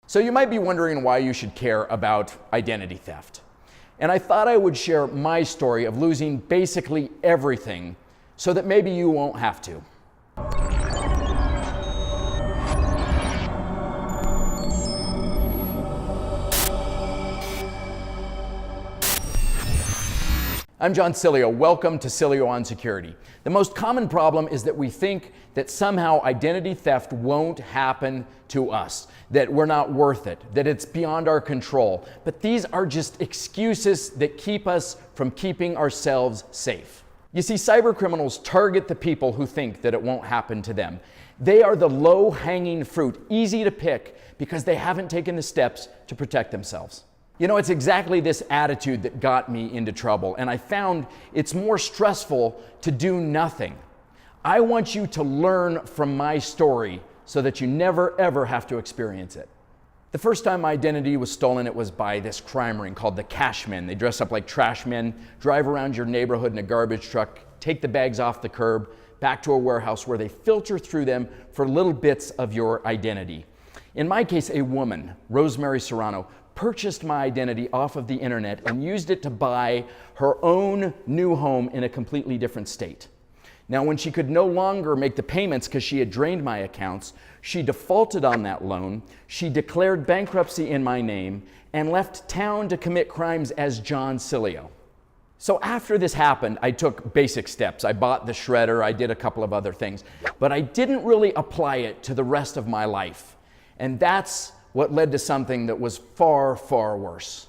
So you might be wondering why you should care about identity theft. And I thought I would share my story of losing basically everything so that maybe you won't have to. I'm John Sileo. Welcome to Sileo on Security. The most common problem is that we think that somehow identity theft won't happen to us, that we're not worth it, that it's beyond our control. But these are just excuses that keep us from keeping ourselves safe. You see, cyber criminals target the people who think that it won't happen to them. They are the low-hanging fruit, easy to pick because they haven't taken the steps to protect themselves. You know, it's exactly this attitude that got me into trouble, and I found it's more stressful to do nothing. I want you to learn from my story so that you never, ever have to experience it. The first time my identity was stolen, it was by this crime ring called the Cashmen. They dress up like trash men, drive around your neighborhood in a garbage truck, take the bags off the curb, back to a warehouse where they filter through them for little bits of your identity. In my case, a woman, Rosemary Serrano, purchased my identity off of the internet and used it to buy her own new home in a completely different state. Now, when she could no longer make the payments because she had drained my accounts, she defaulted on that loan, she declared bankruptcy in my name, and left town to commit crimes as John Sileo. So after this happened, I took basic steps. I bought the shredder, I did a couple of other things, but I didn't really apply it to the rest of my life. And that's what led to something that was far, far worse.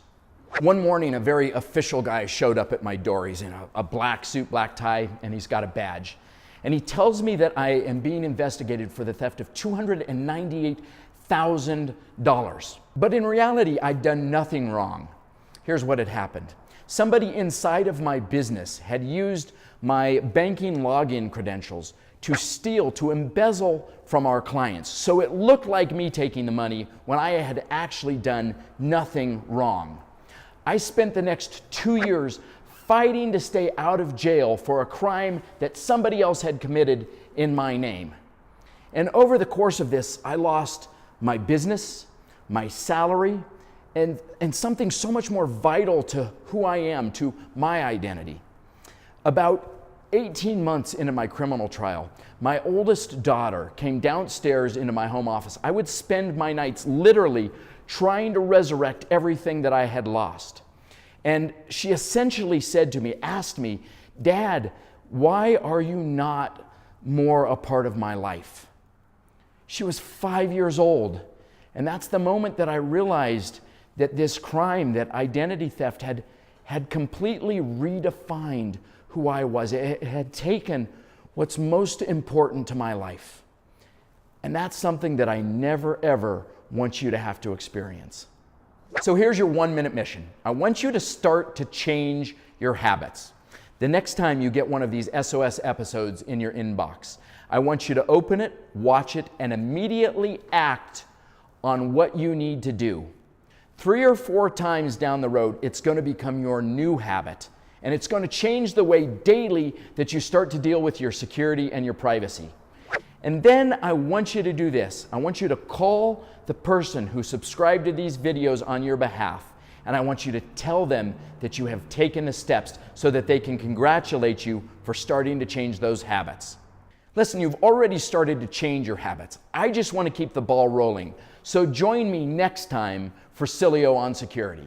One morning, a very official guy showed up at my door. He's in a black suit, black tie, and he's got a badge. And he tells me that I am being investigated for the theft of $298,000. But in reality, I'd done nothing wrong. Here's what had happened. Somebody inside of my business had used my banking login credentials to steal, to embezzle from our clients. So it looked like me taking the money when I had actually done nothing wrong. I spent the next 2 years fighting to stay out of jail for a crime that somebody else had committed in my name. And over the course of this, I lost my business, my salary, and something so much more vital to who I am, to my identity. About 18 months into my criminal trial, my oldest daughter came downstairs into my home office. I would spend my nights literally trying to resurrect everything that I had lost. And she essentially said to me, asked me, "Dad, why are you not more a part of my life?" She was 5 years old. And that's the moment that I realized that this crime, that identity theft had completely redefined who I was. It had taken what's most important to my life. And that's something that I never, ever want you to have to experience. So here's your 1-minute mission. I want you to start to change your habits. The next time you get one of these SOS episodes in your inbox, I want you to open it, watch it, and immediately act on what you need to do. 3 or 4 times down the road, it's going to become your new habit. And it's going to change the way daily that you start to deal with your security and your privacy. And then I want you to do this. I want you to call the person who subscribed to these videos on your behalf. And I want you to tell them that you have taken the steps so that they can congratulate you for starting to change those habits. Listen, you've already started to change your habits. I just want to keep the ball rolling. So join me next time for Sileo on Security.